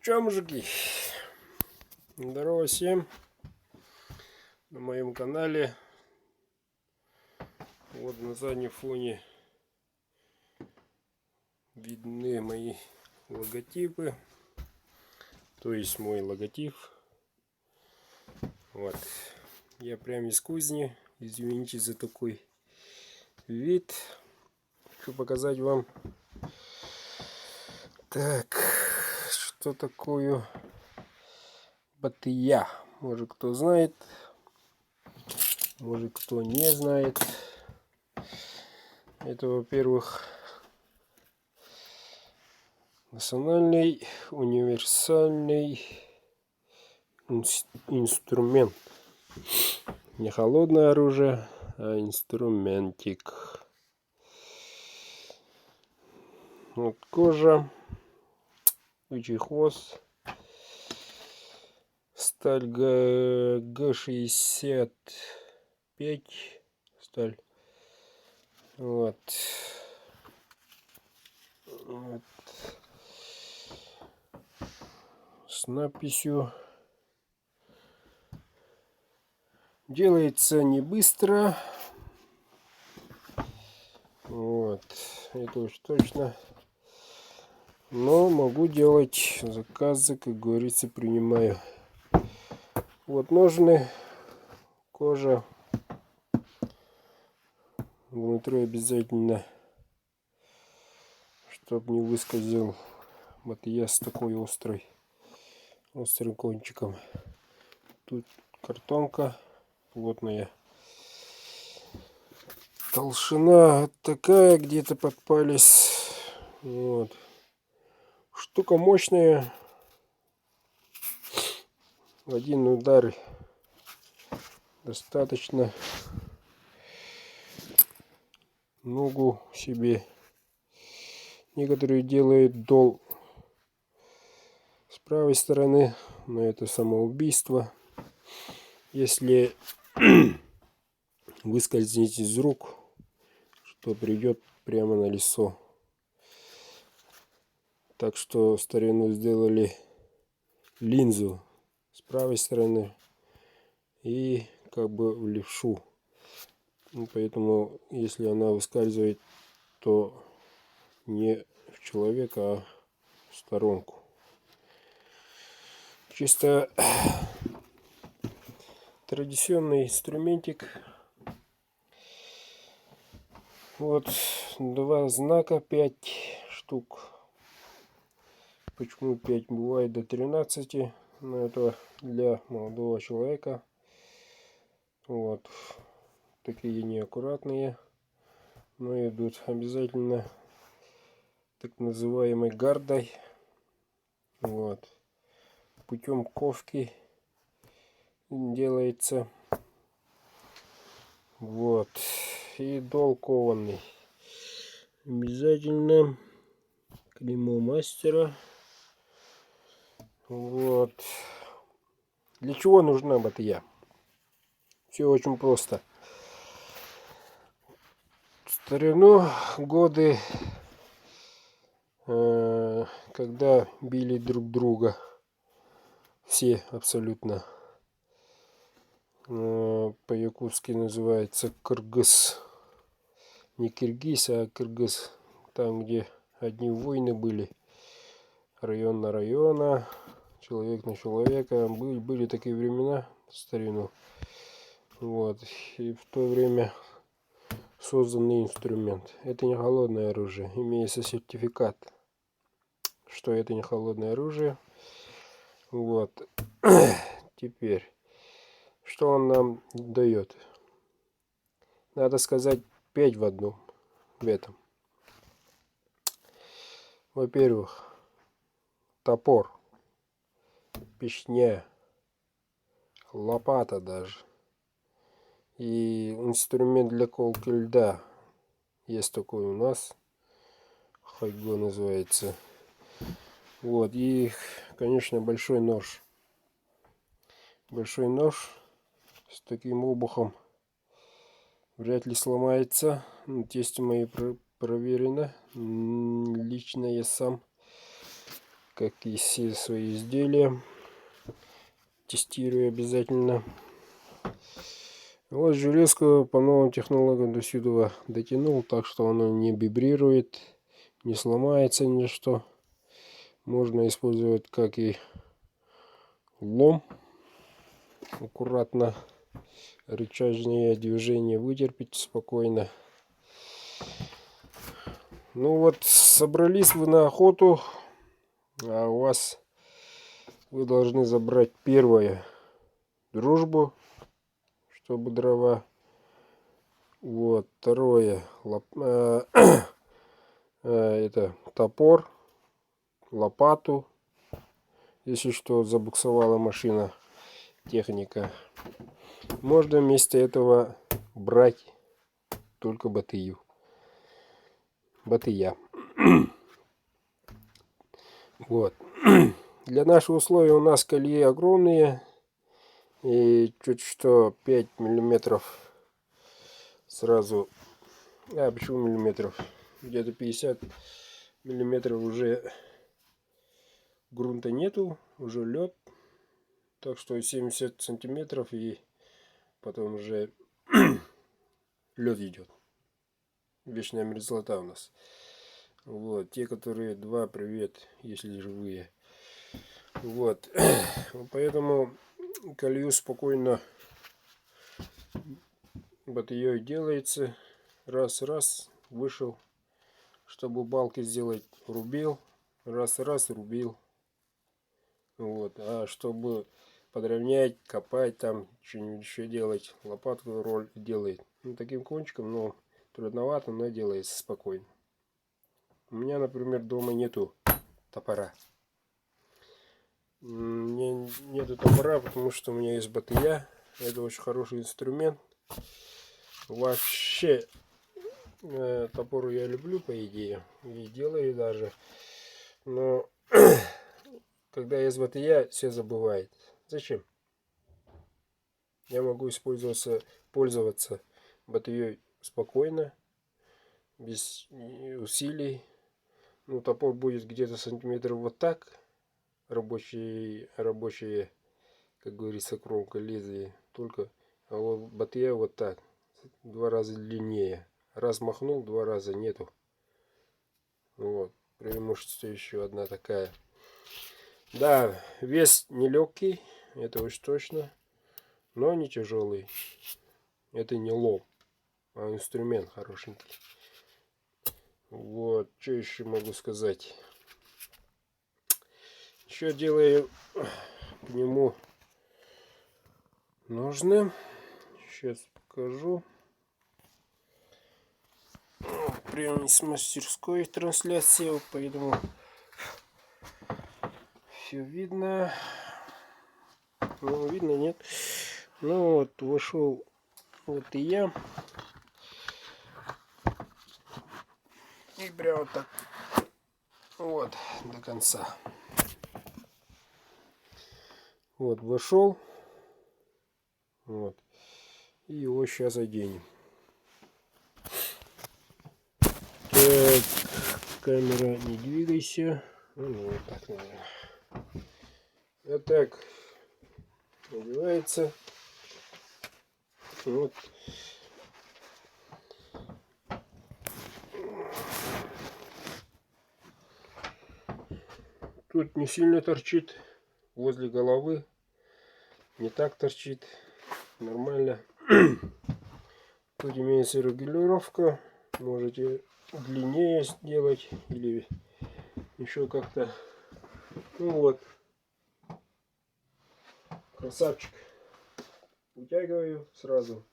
Чё, мужики? Здорово всем на моем канале. Вот на заднем фоне видны мои логотипы, то есть мой логотип. Вот я прямо из кузни, извините за такой вид. Хочу показать вам, так, что такое батыя. Может, кто знает, может, кто не знает. Это, во-первых, национальный универсальный инструмент. Не холодное оружие, а инструментик. Вот кожа, бычий хвост, сталь Г65 сталь. Вот. С надписью. Делается не быстро. Вот. Это уж точно. Но могу делать заказы, как говорится, принимаю. Вот ножны, кожа. Внутри обязательно, чтобы не выскользил батыя с такой острым кончиком. Тут картонка плотная. Толщина такая, где-то под палец. Вот. Штука мощная. Один удар достаточно. Ногу себе. Некоторые делают дол с правой стороны, но это самоубийство. Если выскользнет из рук, что придет прямо на лицо. Так что старину сделали линзу с правой стороны и как бы в левшу. Поэтому если она выскальзывает, то не в человека, а в сторонку. Чисто традиционный инструментик. Вот два знака, 5 штук. Почему 5? Бывает до 13, но это для молодого человека. Вот такие неаккуратные, но идут обязательно так называемой гардой. Вот путем ковки делается. Вот и дол кованный. Обязательно клеймо мастера. Вот. Для чего нужна батыя? Все очень просто. В старину, годы, когда били друг друга, все абсолютно, по-якутски называется кыргыз. Не киргиз, а кыргыз. Там, где одни войны были, район на района, человек на человека. Были такие времена в старину. Вот. И в то время созданный инструмент. Это не холодное оружие. Имеется сертификат, что это не холодное оружие. Вот. Теперь, что он нам дает? Надо сказать 5 в одном в этом. Во-первых, топор, печня, лопата даже. И инструмент для колки льда. Есть такой у нас. Хайго называется. Вот. И, конечно, большой нож. Большой нож с таким обухом вряд ли сломается. Тесты мои проверено. Лично я сам как и все свои изделия. Тестирую обязательно. Вот железку по новым технологиям до сюда дотянул, так что оно не вибрирует, не сломается ни что. Можно использовать как и лом. Аккуратно рычажные движения вытерпеть спокойно. Ну вот, собрались вы на охоту, а у вас вы должны забрать первое дружбу, чтобы дрова. Вот, второе это топор, лопату, если что, забуксовала машина, техника. Можно вместо этого брать только батыю. Батыя. Вот. Для наших условий у нас колеи огромные. И чуть что 5 миллиметров сразу. Почему миллиметров? Где-то 50 миллиметров уже грунта нету. Уже лед. Так что 70 сантиметров и потом уже лед идет. Вечная мерзлота у нас. Вот. Те, которые два, привет, если живые. Вот. Поэтому колью спокойно батареей делается. Раз, вышел. Чтобы балки сделать, рубил. Раз, рубил. Вот. А чтобы подровнять, копать, там что-нибудь еще делать, лопатку роль делает. Ну, таким кончиком, но трудновато, но делается спокойно. У меня, например, дома нету топора. У меня нету топора, потому что у меня есть батыя. Это очень хороший инструмент. Вообще топор я люблю, по идее, и делаю даже. Но когда есть батыя, все забывают. Зачем? Я могу пользоваться батареей спокойно, без усилий. Ну, топор будет где-то сантиметров вот так. Рабочие, как говорится, кромка лезвия. Только, а вот батарея вот так. 2 раза длиннее. Раз махнул, 2 раза нету. Вот. Преимущество еще одна такая. Да, вес нелегкий, это уж точно. Но не тяжелый. Это не лом, а инструмент хорошенький. Вот, что еще могу сказать. Еще делаю к нему ножны. Сейчас покажу. Прямо из мастерской трансляции, поэтому все видно. Ну, видно, нет. Ну вот, вошел вот и я. И прям вот так. Вот, до конца. Вот, вошел. Вот. И его сейчас оденем. Так, камера, не двигайся. Ну, вот так, наверное. Вот так надевается. Вот. Тут не сильно торчит возле головы. Не так торчит. Нормально. Тут имеется регулировка. Можете длиннее сделать или еще как-то. Ну вот. Красавчик. Утягиваю сразу.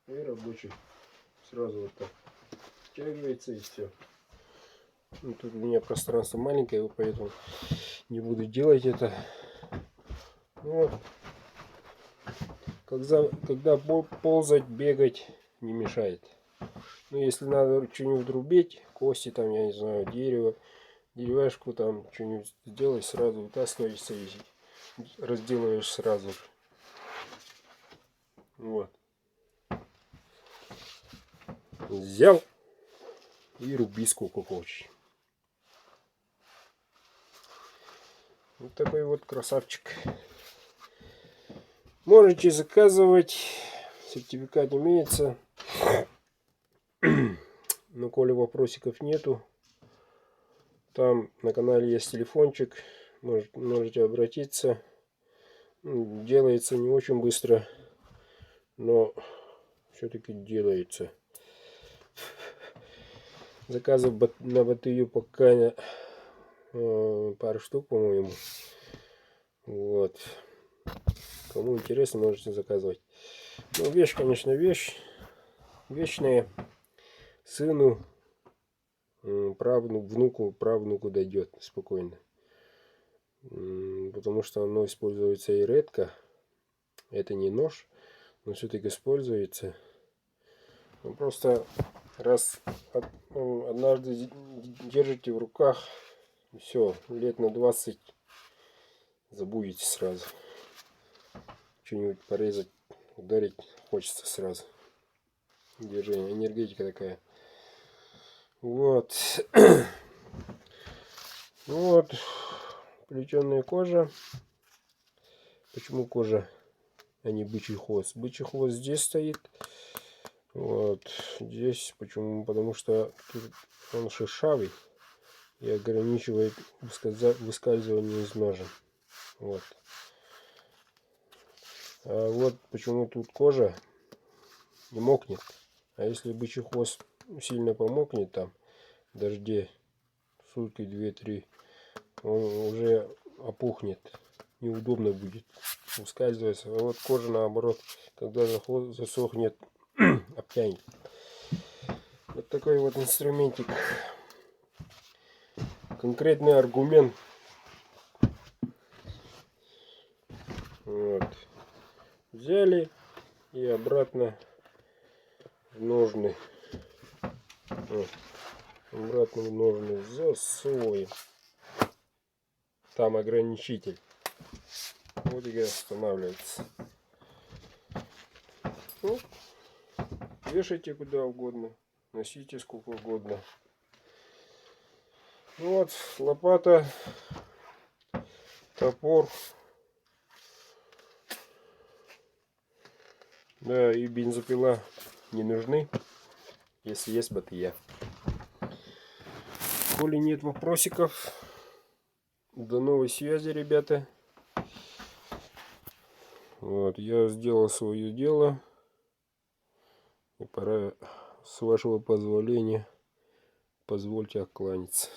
И рабочий. Сразу вот так. Утягивается и все. Ну, тут у меня пространство маленькое, поэтому не буду делать это. Вот. Когда ползать, бегать не мешает. Ну, если надо что-нибудь рубить, кости там, я не знаю, дерево, деревяшку там, что-нибудь сделать, сразу вытаскиваешься и разделываешь сразу же. Вот. Взял и руби сколько хочешь. Вот такой вот красавчик. Можете заказывать. Сертификат имеется. Но коли вопросиков нету, там на канале есть телефончик. Можете обратиться. Делается не очень быстро, но все-таки делается. Заказов на батарею пока пару штук, по-моему. Вот. Кому интересно, можете заказывать. Ну, вещь, конечно, вещь. Вечная. Сыну, внуку, правнуку дойдет спокойно. Потому что оно используется и редко. Это не нож, но все-таки используется. Ну, просто раз однажды держите в руках, все, лет на 20 забудете сразу. Что-нибудь порезать, ударить хочется сразу. Движение, энергетика такая. Вот. Вот. Плетеная кожа. Почему кожа, а не бычий хвост? Бычий хвост здесь стоит. Вот. Здесь. Почему? Потому что тут он шершавый и ограничивает выскальзывание из ножа. Вот. А вот почему тут кожа не мокнет. А если бычий хвост сильно помокнет там в дожде, сутки, 2-3, он уже опухнет. Неудобно будет. Выскальзывается. А вот кожа наоборот, когда засохнет, обтянет. Вот такой вот инструментик. Конкретный аргумент. Вот. Взяли и обратно в ножны. Вот. Обратно в ножны засовываем. Там ограничитель. Вот и останавливается. Ну, вешайте куда угодно. Носите сколько угодно. Вот лопата, топор. Да, и бензопила не нужны, если есть батарея. Коли нет вопросиков, до новой связи, ребята. Вот, я сделал свое дело. И пора, с вашего позволения, позвольте откланяться.